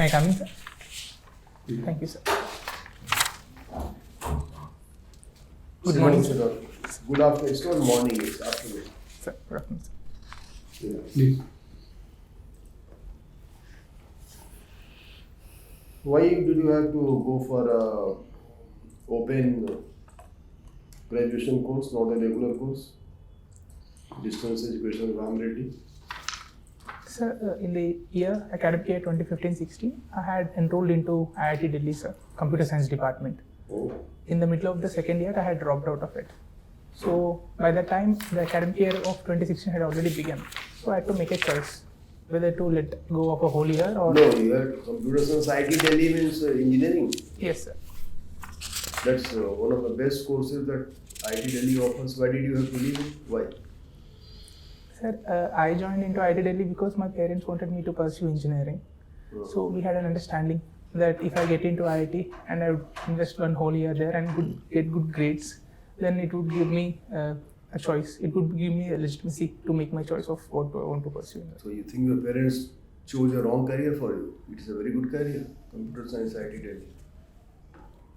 Can I come in, sir? Thank you, sir. Good morning, sir. Good afternoon. It's not morning, it's afternoon. Sir, good afternoon, sir. Yeah. Please. Why did you have to go for a open graduation course, not a regular course? Distance education, Ram Reddy. Sir, in the academic year 2015-16, I had enrolled into IIT Delhi, sir, Computer Science Department. Oh. In the middle of the second year, I had dropped out of it. So by that time, the academic year of 2016 had already begun. So I had to make a choice whether to let go of a whole year or... No, your Computer Science IIT Delhi means engineering. Yes, sir. That's one of the best courses that IIT Delhi offers. Why did you have to leave it? Why? Sir, I joined into IIT Delhi because my parents wanted me to pursue engineering. So we had an understanding that if I get into IIT and I would invest one whole year there and get good grades, then it would give me a choice. It would give me a legitimacy to make my choice of what I want to pursue. So you think your parents chose a wrong career for you? It is a very good career, Computer Science IIT Delhi.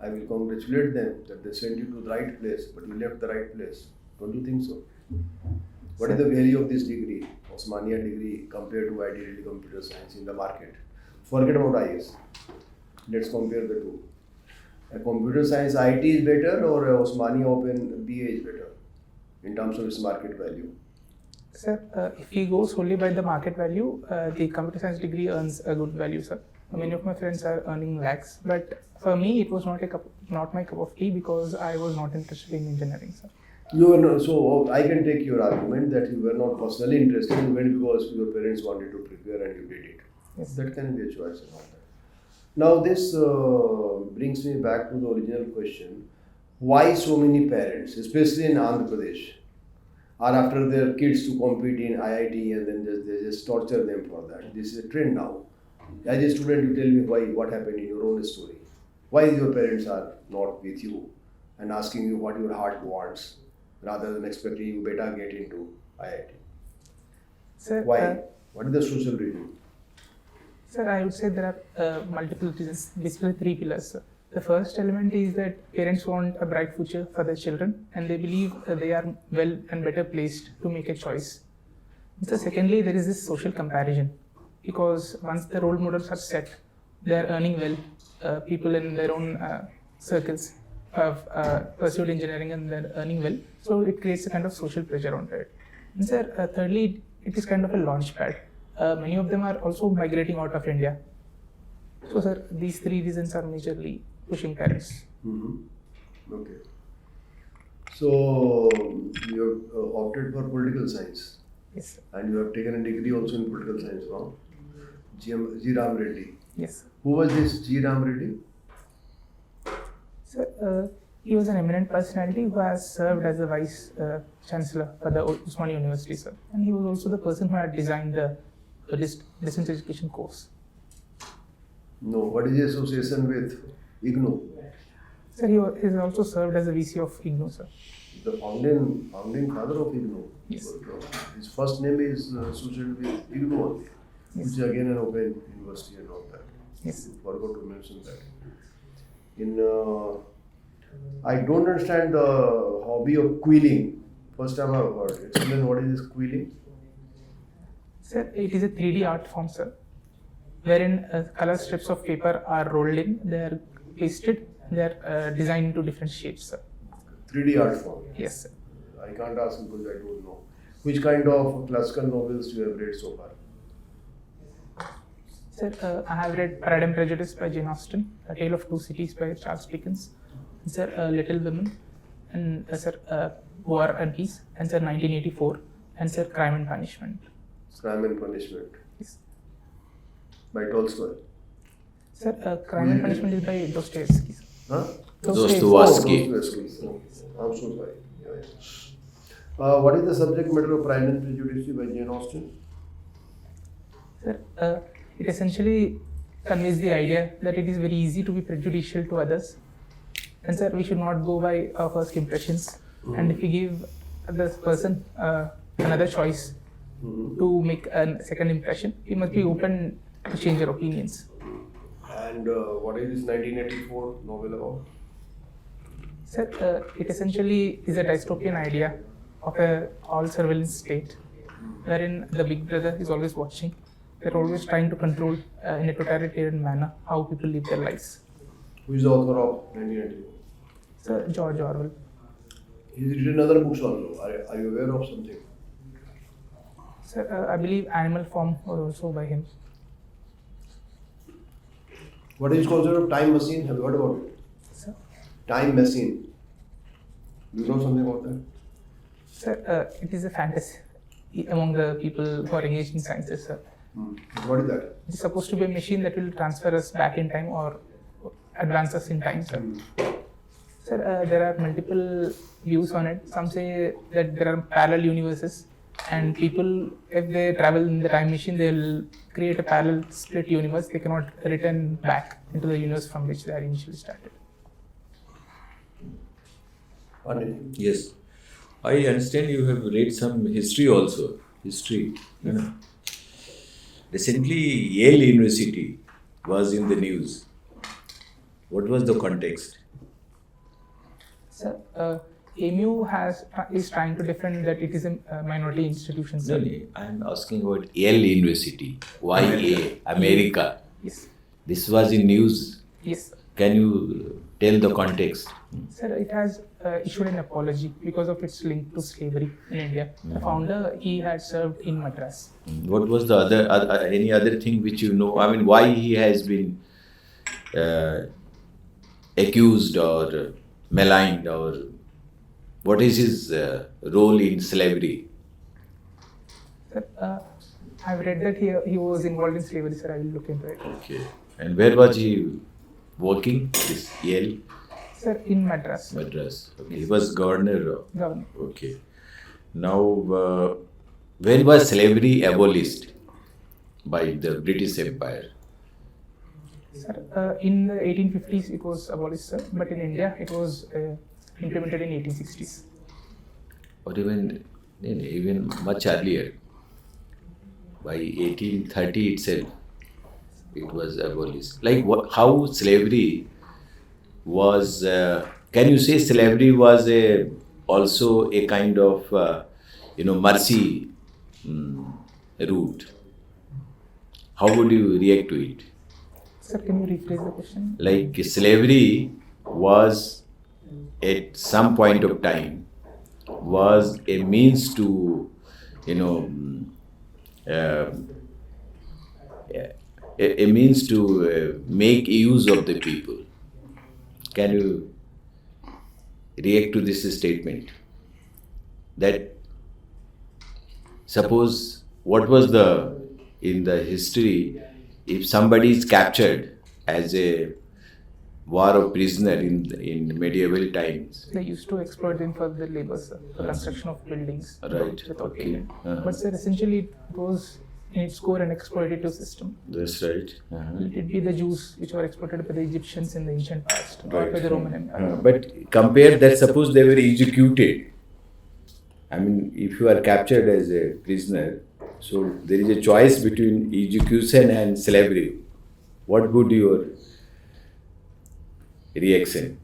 I will congratulate them that they sent you to the right place, but you left the right place. Don't you think so? What is the value of this degree, Osmania degree, compared to IIT Delhi Computer Science in the market? Forget about IAS. Let's compare the two. A computer science IT is better or a Osmania Open BA is better in terms of its market value? Sir, if we go solely by the market value, the computer science degree earns a good value, sir. Many of my friends are earning lakhs, but for me it was not my cup of tea because I was not interested in engineering, sir. So I can take your argument that you were not personally interested, you went because your parents wanted to prepare and you did it. Yes. That can be a choice and all that. Now this brings me back to the original question. Why so many parents, especially in Andhra Pradesh, are after their kids to compete in IIT and then they just torture them for that? This is a trend now. As a student, you tell me why, what happened in your own story. Why your parents are not with you and asking you what your heart wants rather than expecting you better get into IIT? Sir, Why? What is the social reason? Sir, I would say there are multiple reasons, basically three pillars, sir. The first element is that parents want a bright future for their children and they believe they are well and better placed to make a choice. So secondly, there is this social comparison because once the role models are set, they are earning well. People in their own circles have pursued engineering and they're earning well. So it creates a kind of social pressure on it. And sir, thirdly, it is kind of a launch pad. Many of them are also migrating out of India. So sir, these three reasons are majorly pushing parents. Mm-hmm. Okay. So you have opted for political science. Yes, sir. And you have taken a degree also in political science from G. Ram Reddy. Yes. Who was this G. Ram Reddy? Sir, he was an eminent personality who has served as the vice chancellor for the Osmania University, sir. And he was also the person who had designed the distance education course. No. What is the association with IGNOU? Sir, he has also served as a VC of IGNOU, sir. The founding father of IGNOU. Yes. His first name is associated with IGNOU only, Yes. which is again an open university and all that. Yes. Forgot to mention that. I don't understand the hobby of quilling. First time I've heard. Explain what is this quilling? Sir, it is a 3D art form, sir, wherein color strips of paper are rolled in, they are pasted, they are designed into different shapes, sir. 3D art form. Yes, sir. I can't ask because I don't know. Which kind of classical novels you have read so far? Sir, I have read Pride and Prejudice by Jane Austen, A Tale of Two Cities by Charles Dickens, and sir, Little Women, and sir, War and Peace, and sir, 1984, and sir, Crime and Punishment. Crime and Punishment Yes. by Tolstoy. Sir, Crime and Punishment is by Dostoevsky, sir. Huh? Dostoevsky. Dostoevsky. I'm so sorry. Yeah. What is the subject matter of Pride and Prejudice by Jane Austen? Sir, it essentially conveys the idea that it is very easy to be prejudicial to others. And sir, we should not go by our first impressions. And if we give the person another choice to make a second impression, we must be open to change our opinions. And what is this 1984 novel about? Sir, it essentially is a dystopian idea of a all surveillance state, wherein the big brother is always watching. They're always trying to control in a totalitarian manner how people live their lives. Who is the author of 1984? Sir, George Orwell. He's written other books also. Are you aware of something? Sir, I believe Animal Farm was also by him. What is concept of time machine? Have you heard about it? Sir, Time machine. Do you know something about that? sir, it is a fantasy among the people who are engaged in sciences, sir. What is that? It is supposed to be a machine that will transfer us back in time or advance us in time, sir. Sir, there are multiple views on it. Some say that there are parallel universes, and people, if they travel in the time machine, they will create a parallel split universe. They cannot return back into the universe from which they are initially started. Yes. I understand you have read some history also. History. You know. Recently, Yale University was in the news. What was the context? Sir, AMU is trying to defend that it is a minority institution, sir. No, I am asking about Yale University. YA, America. Yes. This was in news. Yes, sir. Can you tell the context? Sir, it has issued an apology because of its link to slavery in India. The founder, he had served in Madras. What was the other any other thing which you know? I mean, why he has been accused or maligned, or what is his role in slavery? Sir, I've read that he was involved in slavery, sir. I will look into it. Okay. And where was he working? This Yale? Sir, in Madras. Madras. Okay. He was governor. Governor. Okay. Now, where was slavery abolished by the British Empire? Sir, in the 1850s it was abolished, sir, but in India it was implemented in 1860s. Or even much earlier. By 1830 itself, it was abolished. Like how slavery was? Can you say slavery was also a kind of mercy route? How would you react to it? Sir, can you rephrase the question? Like slavery was at some point of time was a means to a means to make use of the people. Can you react to this statement? That suppose what was in the history, if somebody is captured as a war of prisoner in medieval times. They used to exploit them for the labor, sir, for construction of buildings. Right. Without Okay. payment. But sir, essentially it was in its core an exploitative system. That's right. Let it be the Jews which were exploited by the Egyptians in the ancient past, or Right. by the Roman Empire. But compare that, suppose they were executed. I mean, if you are captured as a prisoner, so there is a choice between execution and slavery. What would your reaction?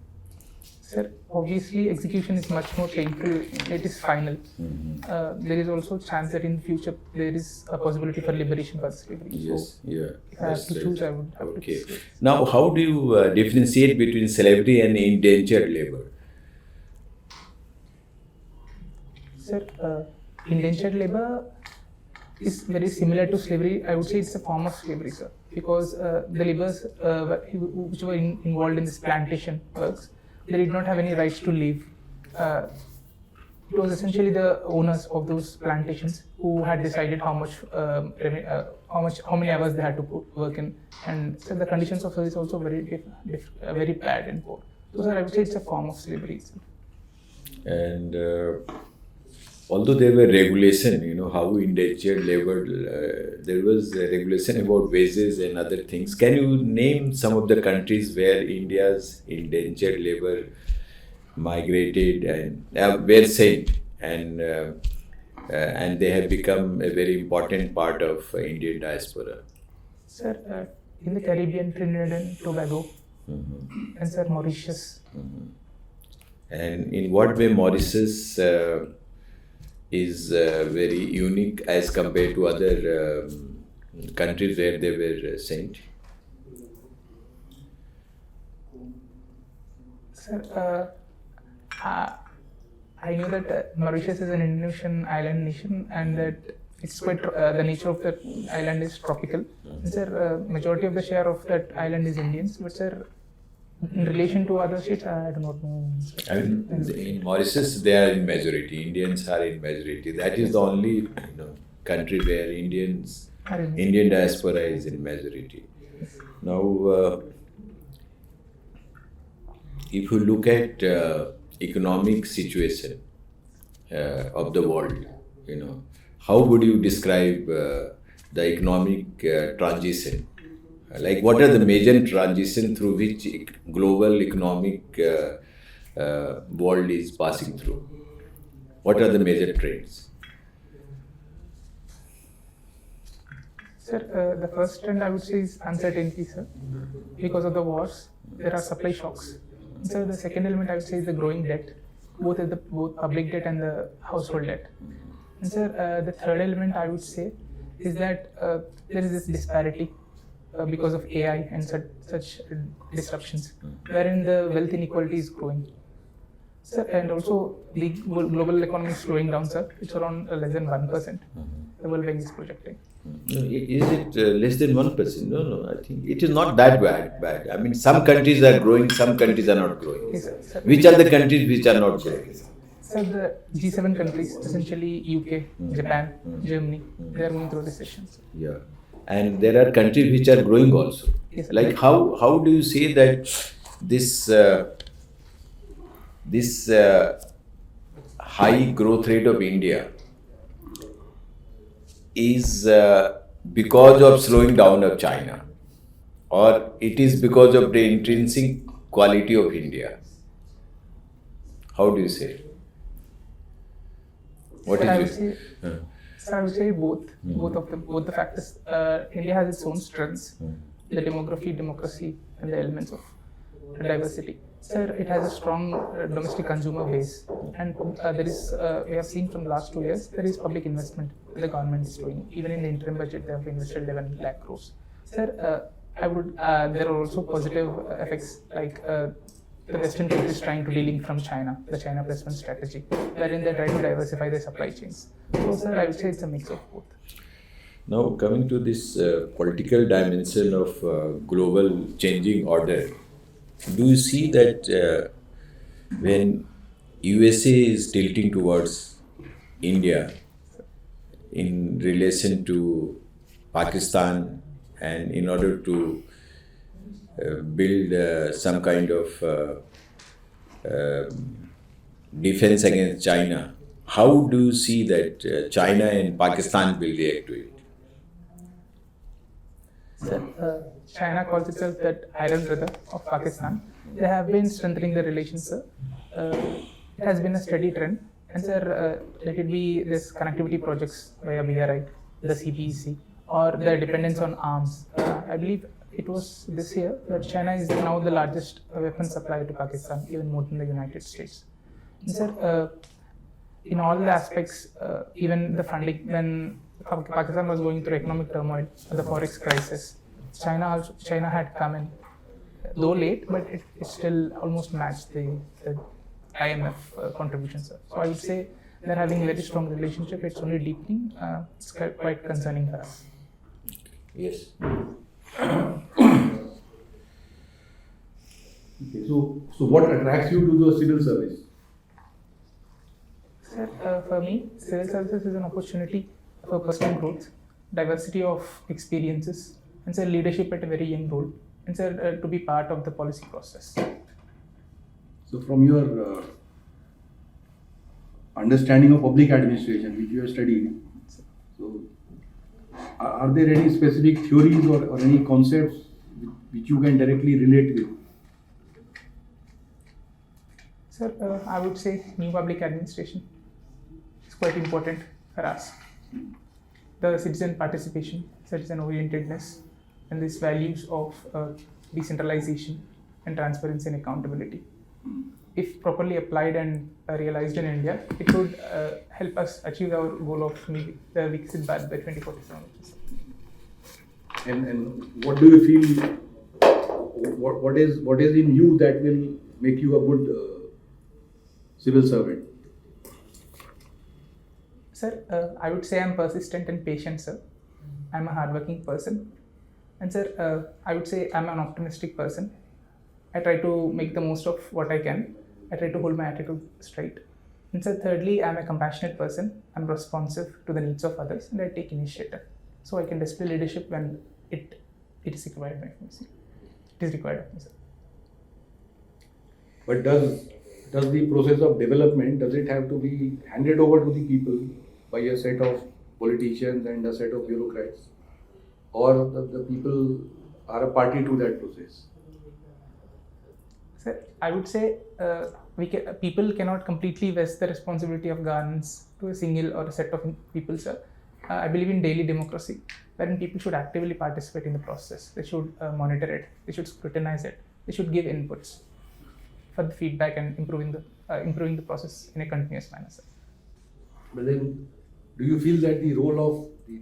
Sir, obviously execution is much more painful. It is final. There is also a chance that in future there is a possibility for liberation for slavery. Yes, So, yeah. if I have to choose, I would have to Okay. choose. Now, how do you differentiate between slavery and indentured labor? Sir, indentured labor is very similar to slavery. I would say it's a form of slavery, sir, because the laborers which were involved in this plantation works, they did not have any rights to leave. It was essentially the owners of those plantations who had decided how many hours they had to work in, and so the conditions of service also very bad and poor. So, sir, I would say it's a form of slavery. Sir. And although there were regulation, how indentured labor, there was a regulation about wages and other things. Can you name some of the countries where India's indentured labor migrated and were sent, and they have become a very important part of Indian diaspora? Sir, in the Caribbean, Trinidad and Tobago, and sir, Mauritius. And in what way Mauritius is very unique as compared to other countries where they were sent? Sir, I knew that Mauritius is an Indonesian island nation and that it's quite, the nature of the island is tropical. And sir, majority of the share of that island is Indians, but sir, in relation to other states, I do not know. I mean, in Mauritius, they are in majority. Indians are in majority. That is the only country where Indian diaspora is in majority. Now, if you look at economic situation of the world, how would you describe the economic transition? Like, what are the major transitions through which global economic world is passing through? What are the major trends? Sir, the first trend I would say is uncertainty, sir. Because of the wars, there are supply shocks. So the second element I would say is the growing debt, both public debt and the household debt. And sir, the third element I would say is that there is this disparity because of AI and such disruptions, wherein the wealth inequality is growing. Sir, and also the global economy is slowing down, sir. It's around less than 1%. The World Bank is projecting. Is it less than 1%? No, I think it is not that bad. I mean, some countries are growing, some countries are not growing. Yes, sir. Which are the countries which are not growing? Sir, the G7 countries, essentially UK, Japan, Germany, they are going through recessions. Yeah. And there are countries which are growing also. Yes, sir. Like how do you say that this high growth rate of India is because of slowing down of China, or it is because of the intrinsic quality of India? How do you say? What Sir, is it? Sir, I would say both the factors. India has its own strengths, the demography, democracy, and the elements of diversity. Sir, it has a strong domestic consumer base, and there is, we have seen from the last 2 years, there is public investment the government is doing. Even in the interim budget, they have invested 11 lakh crores. Sir, there are also positive effects like the Western countries trying to de-link from China, the China Plus One strategy, wherein they try to diversify their supply chains. So, sir, I would say it's a mix of both. Now, coming to this political dimension of global changing order, do you see that when USA is tilting towards India in relation to Pakistan, and in order to build some kind of defense against China, how do you see that China and Pakistan will react to it? Sir, China calls itself that iron brother of Pakistan. They have been strengthening the relations, sir. It has been a steady trend. And sir, let it be this connectivity projects via BRI, the CPEC, or the dependence on arms. I believe it was this year that China is now the largest weapon supplier to Pakistan, even more than the United States. And sir, in all the aspects, even the funding, when Pakistan was going through economic turmoil, the forex crisis, China had come in, though late, but it still almost matched the IMF contributions. So I would say they're having a very strong relationship. It's only deepening. It's quite concerning for us. Yes. Okay, so what attracts you to the civil service? Sir, for me, civil services is an opportunity for personal growth, diversity of experiences, and sir, leadership at a very young role, and sir, to be part of the policy process. So from your understanding of public administration, which you have studied, so are there any specific theories or any concepts which you can directly relate with? Sir, I would say new public administration is quite important for us. The citizen participation, citizen orientedness, and these values of decentralization and transparency and accountability. If properly applied and realized in India, it would help us achieve our goal of maybe the Viksit Bharat by 2047. And what do you feel? What is in you that will make you a good civil servant? Sir, I would say I'm persistent and patient, sir. I'm a hardworking person. And sir, I would say I'm an optimistic person. I try to make the most of what I can. I try to hold my attitude straight. And sir, thirdly, I'm a compassionate person. I'm responsive to the needs of others and I take initiative. So I can display leadership when it is required of me. It is required of me, sir. But does the process of development, does it have to be handed over to the people by a set of politicians and a set of bureaucrats, or the people are a party to that process? Sir, I would say people cannot completely vest the responsibility of governance to a single or a set of people, sir. I believe in daily democracy, wherein people should actively participate in the process. They should monitor it. They should scrutinize it. They should give inputs for the feedback and improving the process in a continuous manner, sir. But then, do you feel that the role of the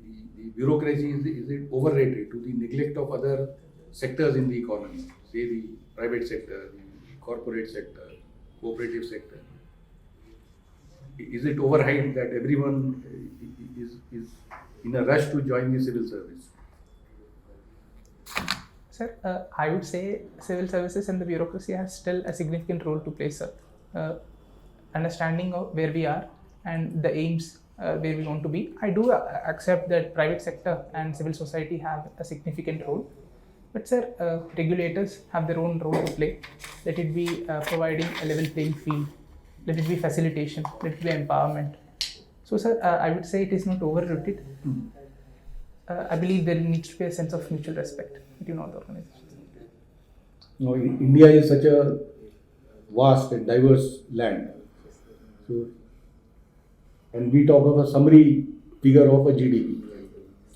bureaucracy is it overrated to the neglect of other sectors in the economy, say the private sector, the corporate sector, cooperative sector? Is it overhyped that everyone is in a rush to join the civil service? Sir, I would say civil services and the bureaucracy has still a significant role to play, sir. Understanding of where we are and the aims where we want to be. I do accept that private sector and civil society have a significant role. But sir, regulators have their own role to play. Let it be providing a level playing field. Let it be facilitation. Let it be empowerment. So sir, I would say it is not overrated. I believe there needs to be a sense of mutual respect between all the organizations. No, India is such a vast and diverse land. So, and we talk of a summary figure of a GDP.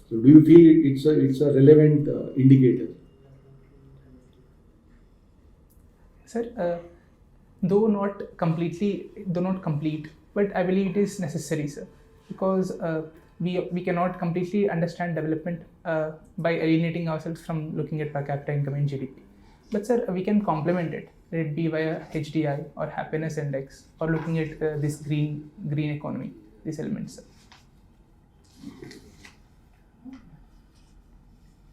So, do you feel it's a relevant indicator? Sir, though not complete, but I believe it is necessary, sir, because we cannot completely understand development by alienating ourselves from looking at per capita income and GDP. But sir, we can complement it. Let it be via HDI or happiness index or looking at this green economy, these elements, sir.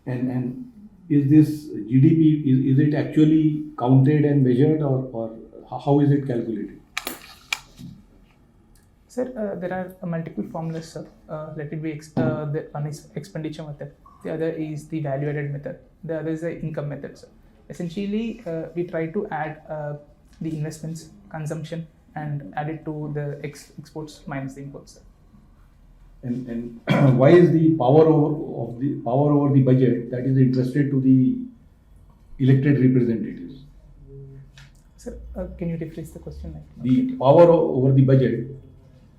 And is this GDP, is it actually counted and measured, or how is it calculated? Sir, there are multiple formulas, sir. Let it be the one is expenditure method, the other is the value added method, the other is the income method, sir. Essentially, we try to add the investments, consumption, and add it to the exports minus the imports, sir. And why is the power over the budget that is entrusted to the elected representatives? Sir, can you rephrase the question? The power over the budget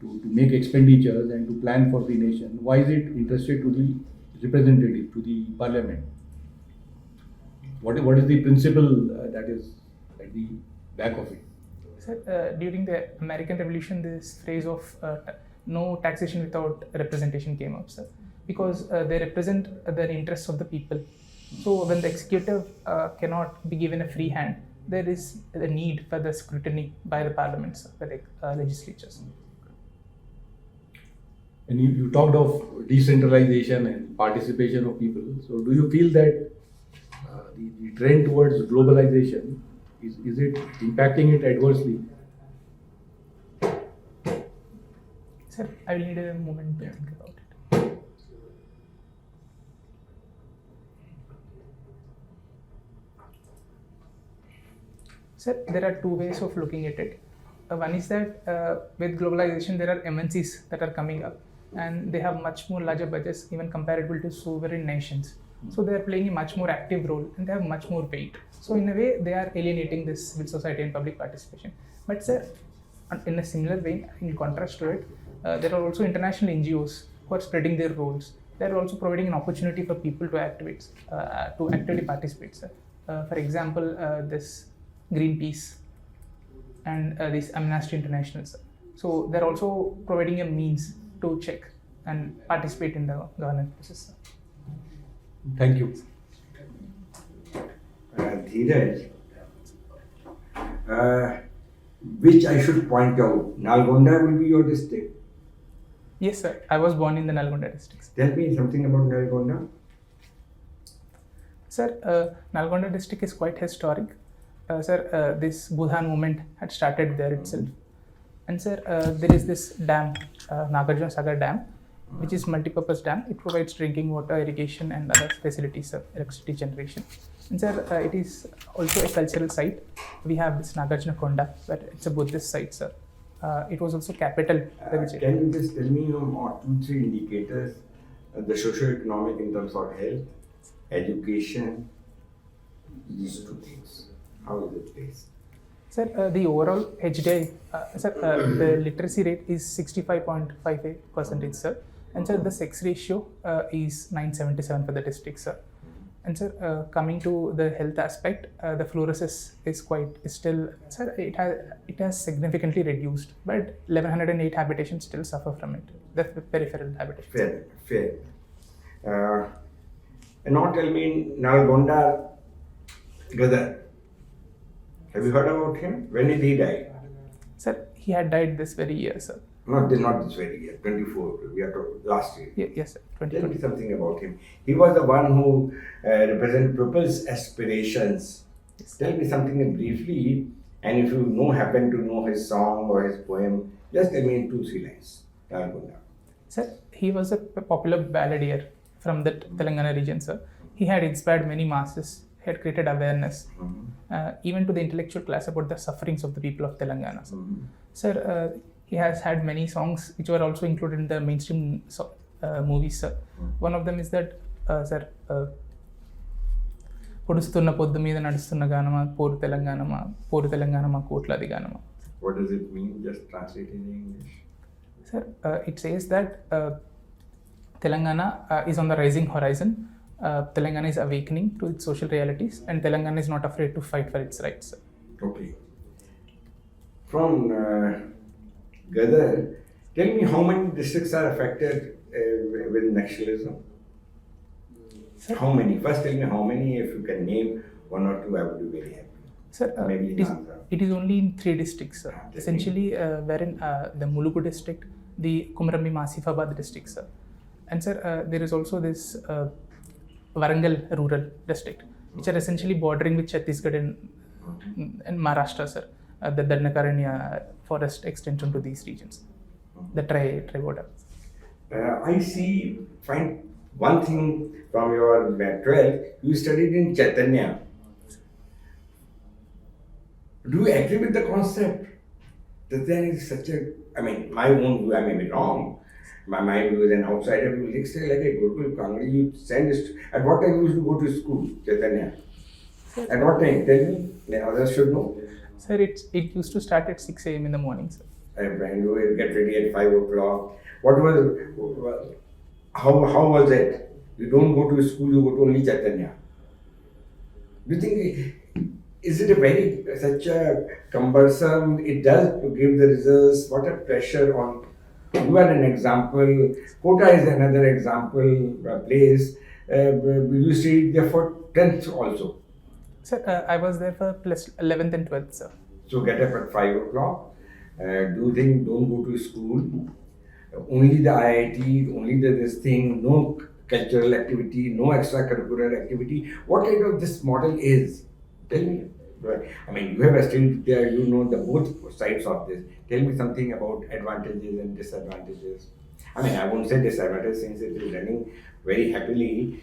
to make expenditures and to plan for the nation, why is it entrusted to the representative, to the parliament? What is the principle that is at the back of it? Sir, during the American Revolution, this phrase of no taxation without representation came up, sir, because they represent the interests of the people. So when the executive cannot be given a free hand, there is a need for the scrutiny by the parliaments, by the legislatures. And you talked of decentralization and participation of people. So do you feel that the trend towards globalization, is it impacting it adversely? Sir, I will need a moment to think about it. Sir, there are two ways of looking at it. One is that with globalization, there are MNCs that are coming up and they have much more larger budgets, even comparable to sovereign nations. So they are playing a much more active role and they have much more weight. So in a way, they are alienating this civil society and public participation. But sir, in a similar way, in contrast to it, there are also international NGOs who are spreading their roles, they're also providing an opportunity for people to actively participate, sir. For example, this Greenpeace and this Amnesty International, sir. So they're also providing a means to check and participate in the governance process, sir. Thank you. Dheeraj, which I should point out, Nalgonda will be your district. Yes, sir. I was born in the Nalgonda district, sir. Tell me something about Nalgonda. Sir, Nalgonda district is quite historic. Sir, this Budhan movement had started there itself. And sir, there is this dam, Nagarjuna Sagar Dam, which is multi-purpose dam. It provides drinking water, irrigation and other facilities, sir, electricity generation. And sir, it is also a cultural site. We have this Nagarjuna Konda, but it's a Buddhist site, sir. It was also capital. Can you just tell me 2-3 indicators, the socio-economic in terms of health, education, these two things. How is it placed? Sir, the overall HDI, sir, the literacy rate is 65.58%, sir. And sir, the sex ratio is 977 for the district, sir. And sir, coming to the health aspect, the fluorosis is still, sir, it has significantly reduced, but 1108 habitations still suffer from it, the peripheral habitations. Fair. And now tell me, Nalgonda Gadar. Have you heard about him? When did he die? Sir, he had died this very year, sir. Not this very year, 24, we are talking last year. Yes, sir, Tell 2020. me something about him. He was the one who represented people's aspirations. Yes. Tell me something briefly, and if you happen to know his song or his poem, just tell me in 2-3 lines. Nalgonda. Sir, he was a popular balladeer from the Telangana region, sir. He had inspired many masses. He had created awareness, even to the intellectual class, about the sufferings of the people of Telangana, sir. Sir, he has had many songs which were also included in the mainstream movies, sir. One of them is that, sir, పొడుస్తున్న పొద్దు మీద నడుస్తున్న గానమా పోరు తెలంగాణమా కోట్లాది గానమా. What does it mean? Just translate in English. Sir, it says that Telangana is on the rising horizon. Telangana is awakening to its social realities, and Telangana is not afraid to fight for its rights, sir. Okay. From Gadar, tell me how many districts are affected with nationalism? Sir? How many? First tell me how many. If you can name 1 or 2, I would be very happy. Sir, Maybe it is only in 3 districts, sir. Essentially, wherein the Mulugu district, the Kumrambi Masifabad district, sir. And sir, there is also this Warangal rural district, which are essentially bordering with Chhattisgarh and Maharashtra, sir. The Dandakaranya forest extends into these regions, the tri-border. Find one thing from your 12th, you studied in Chaitanya. Do you agree with the concept that there is such a, my own view, I may be wrong. My view is an outsider who looks like a Gurukul Kangri, you send it. At what time you used to go to school, Chaitanya? At what time? Tell me, then others should know. Sir, it used to start at 6 a.m. in the morning, sir. And you will get ready at 5 o'clock. How was it? You don't go to school, you go to only Chaitanya. Do you think, is it such a cumbersome, it does give the results, what a pressure on, you are an example, Kota is another example, place, you stayed there for 10th also. Sir, I was there for plus 11th and 12th, sir. So get up at 5 o'clock, don't go to school, only the IIT, only this thing, no cultural activity, no extracurricular activity. What kind of this model is? Tell me. You have studied there, you know the both sides of this. Tell me something about advantages and disadvantages. I won't say disadvantages since it is running very happily,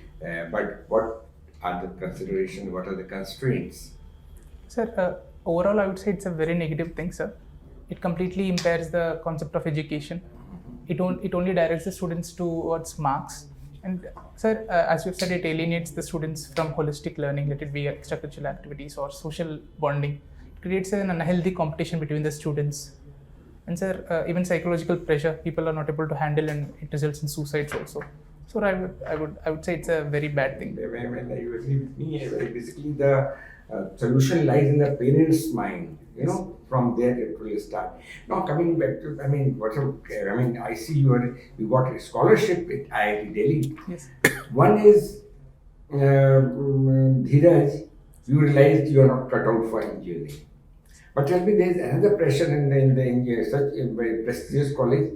but what are the considerations, what are the constraints? Sir, overall I would say it's a very negative thing, sir. It completely impairs the concept of education. It only directs the students towards marks. And sir, as you've said, it alienates the students from holistic learning, let it be extracurricular activities or social bonding. It creates an unhealthy competition between the students. And sir, even psychological pressure, people are not able to handle, and it results in suicides also. So I would say it's a very bad thing. When you agree with me, basically the solution lies in the parents' mind, from there it will start. Now coming back to, I see you got a scholarship at IIT Delhi. Yes. One is, Dheeraj, you realized you are not cut out for engineering. But tell me, there is another pressure in such a very prestigious college.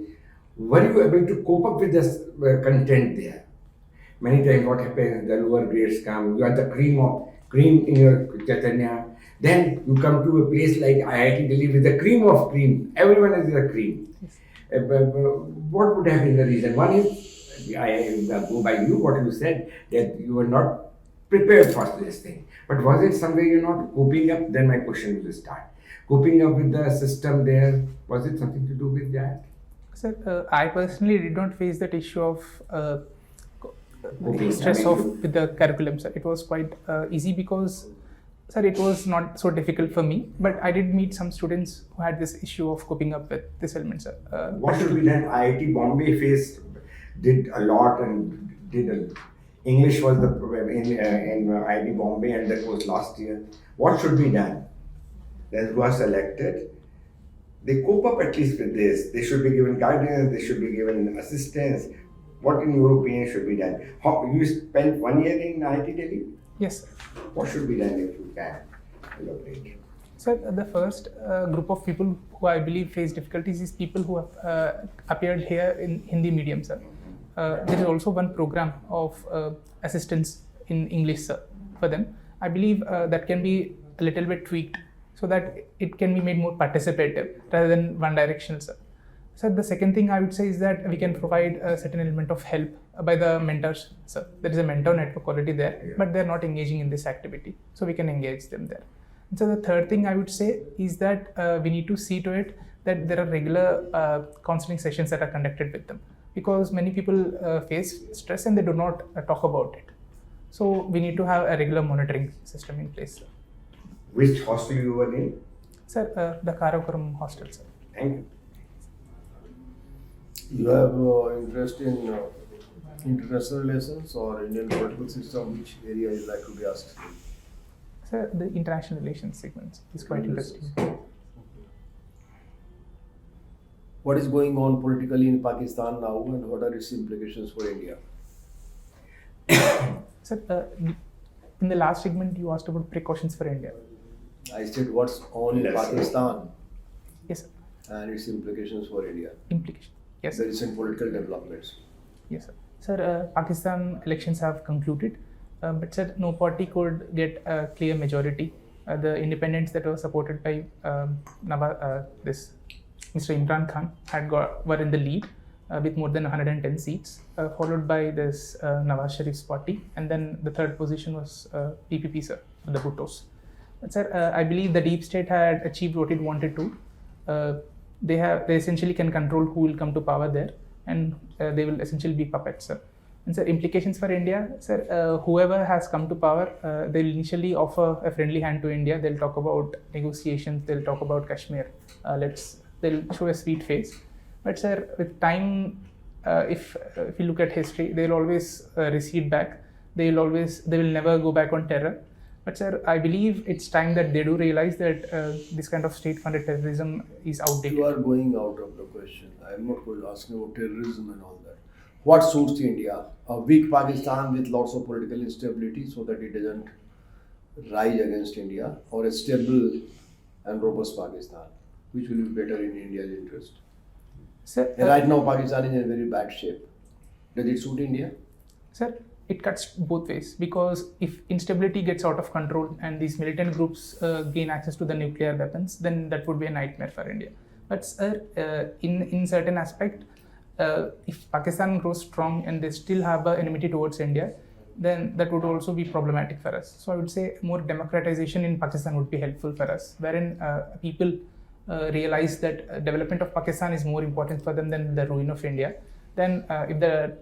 Were you able to cope up with this content there? Many times what happens, the lower grades come, you are the cream in your Chaitanya. Then you come to a place like IIT Delhi with the cream of cream. Everyone is the cream. What would have been the reason? One is, I go by you, what you said, that you were not prepared for this thing. But was it somewhere you're not coping up? Then my question will start. Coping up with the system there, was it something to do with that? Sir, I personally did not face that issue of Okay. stress with the curriculum, sir. It was quite easy because, sir, it was not so difficult for me. But I did meet some students who had this issue of coping up with this element, sir. What should be done? IIT Bombay did a lot and English was in IIT Bombay, and that was last year. What should be done? Those who are selected, they cope up at least with this. They should be given guidance. They should be given assistance. What, in your opinion, should be done? You spent 1 year in IIT Delhi? Yes, sir. What should be done if you can elaborate? Sir, the first group of people who I believe face difficulties is people who have appeared here in Hindi medium, sir. There is also one program of assistance in English, sir, for them. I believe that can be a little bit tweaked so that it can be made more participative rather than one directional, sir. Sir, the second thing I would say is that we can provide a certain element of help by the mentors, sir. There is a mentor network already there, but they're not engaging in this activity, so we can engage them there. And so the third thing I would say is that we need to see to it that there are regular counseling sessions that are conducted with them, because many people face stress and they do not talk about it. So we need to have a regular monitoring system in place, sir. Which hostel you were in? Sir, the Karakoram hostel, sir. Thank you. You have interest in international relations or Indian political system? Which area you like to be asked? Sir, the international relations segment is quite interesting. What is going on politically in Pakistan now, and what are its implications for India? Sir, in the last segment, you asked about precautions for India. I said what's on in Pakistan Yes, sir. and its implications for India. Implication. Yes, The sir. recent political developments. Yes, sir. Sir, Pakistan elections have concluded, but sir, no party could get a clear majority. The independents that were supported by this Mr. Imran Khan were in the lead with more than 110 seats, followed by this Nawaz Sharif's party, and then the third position was PPP, sir, the Bhuttos. But sir, I believe the deep state had achieved what it wanted to. They essentially can control who will come to power there, and they will essentially be puppets, sir. And sir, implications for India, sir, whoever has come to power, they'll initially offer a friendly hand to India. They'll talk about negotiations. They'll talk about Kashmir. They'll show a sweet face. But sir, with time, if you look at history, they'll always recede back. They will never go back on terror. But sir, I believe it's time that they do realize that this kind of state-funded terrorism is outdated. You are going out of the question. I am not going to ask you about terrorism and all that. What suits India? A weak Pakistan with lots of political instability so that it doesn't rise against India, or a stable and robust Pakistan? Which will be better in India's interest? Sir, Right now, Pakistan is in a very bad shape. Does it suit India? Sir, it cuts both ways, because if instability gets out of control and these militant groups gain access to the nuclear weapons, then that would be a nightmare for India. But sir, in certain aspect, if Pakistan grows strong and they still have an enmity towards India, then that would also be problematic for us. So I would say more democratization in Pakistan would be helpful for us, wherein people realize that development of Pakistan is more important for them than the ruin of India. Then if the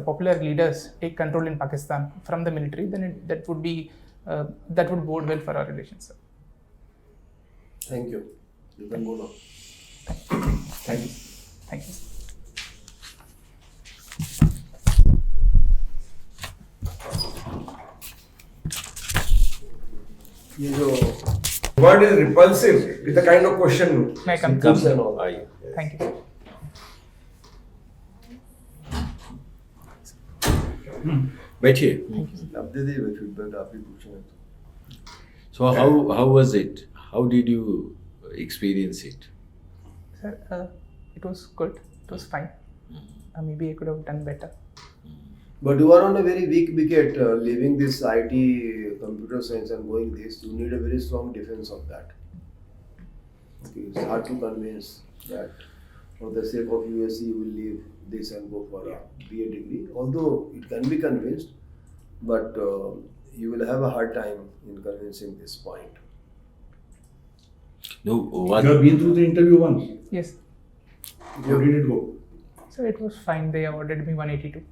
popular leaders take control in Pakistan from the military, then that would bode well for our relations, sir. Thank you. You can go now. Thank you. Thank you. word is repulsive with the kind of question. May I come? Comes and all. Thank you. बैठिए. अब दे दे feedback आप ही पूछना है तो. So how was it? How did you experience it? Sir, it was good. It was fine. Maybe I could have done better. But you are on a very weak wicket, leaving this IT, computer science and going this. You need a very strong defense of that. Okay, it's hard to convince that for the sake of USC you will leave this and go for a BA degree. Although it can be convinced, but you will have a hard time in convincing this point. No, You have been through the interview once. Yes. How did it go? So it was fine. They awarded me 182.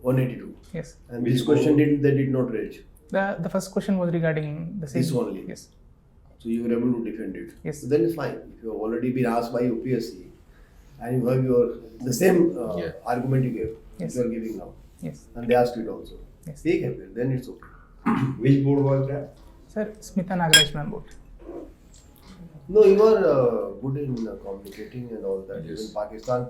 182. Yes. And this question they did not raise. The first question was regarding the same. This only. Yes. So you were able to defend it. Yes. So then it's fine. If you have already been asked by UPSC and you have the same argument you gave, Yes. you are giving now, Yes. and they asked it also. Yes. Take it, then it's okay. Which board was that? Sir, Smita Nagaraj ma'am board. No, you are good in communicating and all that. Yes. Even Pakistan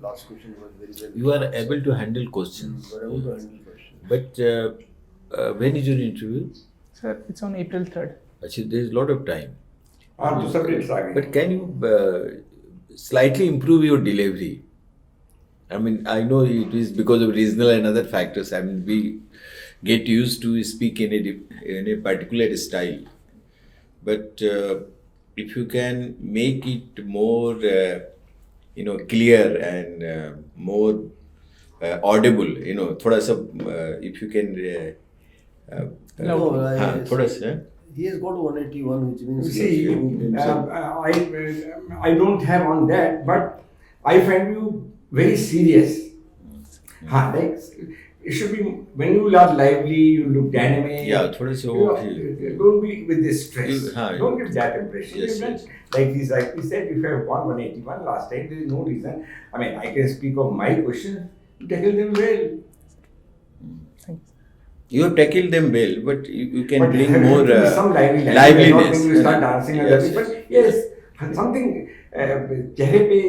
last question was very well. you are able to handle questions. You are able to handle questions. But when is your interview? Sir, it's on April 3rd. Actually, there is a lot of time. To subjects are But can you slightly improve your delivery? I mean, I know it is because of regional and other factors. I mean, we get used to speak in a particular style. But if you can make it more, clear and more audible, थोड़ा सा, if you can, No, थोड़ा सा. he has got 181, which means See, he has proved himself. I don't have on that, but I find you very serious. It should be when you are lively, you look dynamic. Yeah, थोड़े से Don't be with this stress. हाँ, Don't give that impression. Yes, Even yes. like we said, if you have won 181 last time, there is no reason. I mean, I can speak of my questions. Tackle them well. Thanks. You have tackled them well, but you can But bring there more has to be some liveliness. liveliness. Not when you start dancing and Yes, everything. But yes, something. चेहरे पे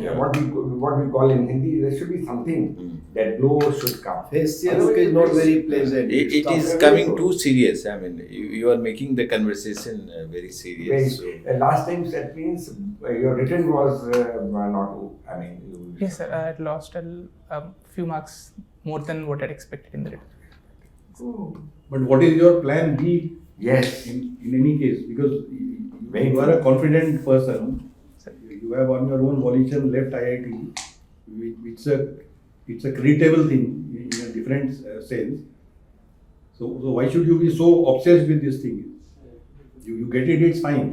what we call in Hindi, there should be something that glow should come. Facial look is not very pleasant. It It's is tough. coming too serious. I mean, you are making the conversation very serious. So. Last time that means your written was not. I mean, Yes, sir. I had lost a few marks more than what I'd expected in the written. But what is your plan B Yes. in any case? Because you are a confident person. You have on your own volition left IIT. It's a creditable thing in a different sense. So why should you be so obsessed with this thing? You get it, it's fine.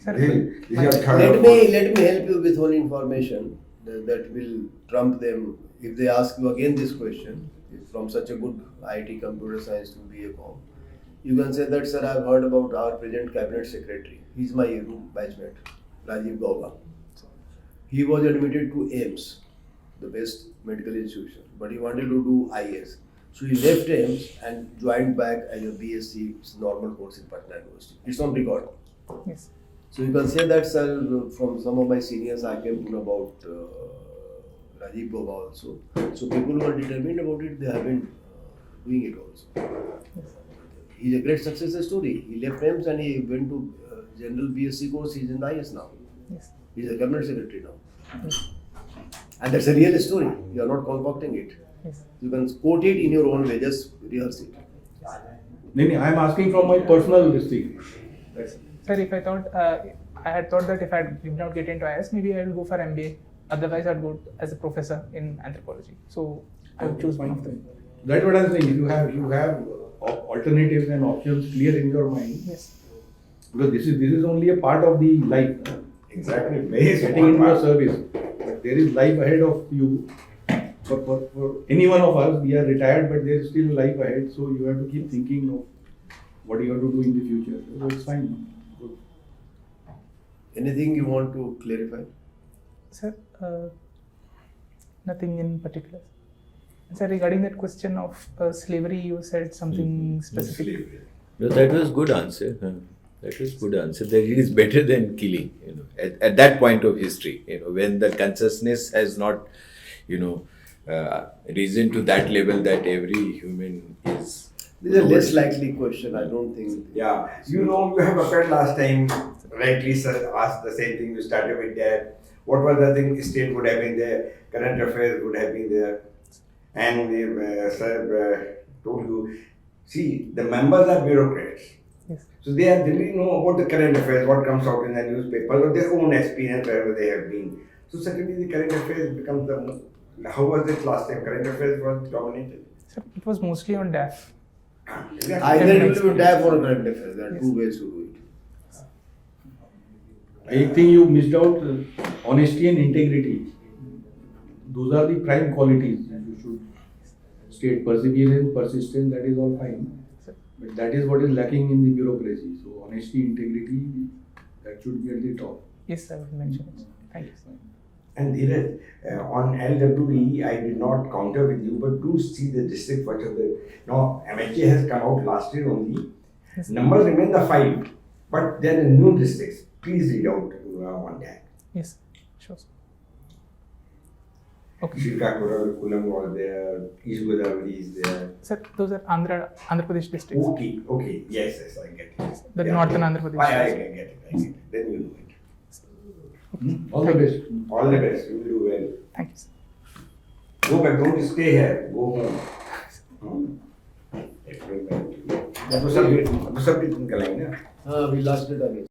Sir, This is your third. Let me help you with one information that will trump them if they ask you again this question. From such a good IT computer science to BA-Com, you can say that, sir, I've heard about our present cabinet secretary. He's my batchmate, Rajiv Gauba. He was admitted to AIMS, the best medical institution, but he wanted to do IAS. So he left AIMS and joined back as a BSc normal course in Patna University. It's on record. yes. So you can say that, sir, from some of my seniors I came to know about Rajiv Gauba also. So people who are determined about it, they have been doing it also. He's a great success story. He left AIMS and he went to general BSc course. He's in the IAS now. Yes. He's a cabinet secretary now. And that's a real story. You are not concocting it. Yes. You can quote it in your own way, just rehearse it. No, I'm asking from my personal thing. Sir, if I thought, I had thought that if I did not get into IAS, maybe I will go for MBA. Otherwise, I'd go as a professor in anthropology. So I would choose one of them. That's what I'm saying. You have alternatives and options clear in your mind. Yes. Because this is only a part of the life. Exactly. Very Getting into a service. But there is life ahead of you. For any one of us, we are retired, but there is still life ahead. So you have to keep thinking of what you have to do in the future. So it's fine. Good. Anything you want to clarify? Sir, nothing in particular. Sir, regarding that question of slavery, you said something specific. No, that was good answer. That was good answer. That it is better than killing. At that point of history, when the consciousness has not, risen to that level that every human is. This is a less likely question. I don't think. Yeah, you have appeared last time, rightly sir, asked the same thing. You started with that. What was the thing? State would have been there, current affairs would have been there. And sir told you, see, the members are bureaucrats. Yes. So they really know about the current affairs, what comes out in the newspaper, or their own experience wherever they have been. So secondly, the current affairs becomes the. How was it last time? Current affairs was dominated. So it was mostly on DAF. Either you do DAF or current affairs. There are two ways to do it. I think you missed out honesty and integrity. Those are the prime qualities. You should state perseverance, persistence, that is all fine. But that is what is lacking in the bureaucracy. So honesty, integrity, that should be at the top. Yes, I will mention it. Thank you. And Dheeraj, on LWE, I did not counter with you, but do see the district what are the. Now, MHA has come out last year only. Yes. Numbers remain the 5, but there are new districts. Please read out on that. Yes, sure. Okay. Srikakulam was there, East Godavari is there. Sir, those are Andhra Pradesh districts. Okay, yes, I get it. The northern Andhra Pradesh. I get it. Then you know it. All the best. All the best, you will do well. Thank you, sir. Go back, don't stay here, go home. That was a bit. निकल आएंगे ना We lost it again.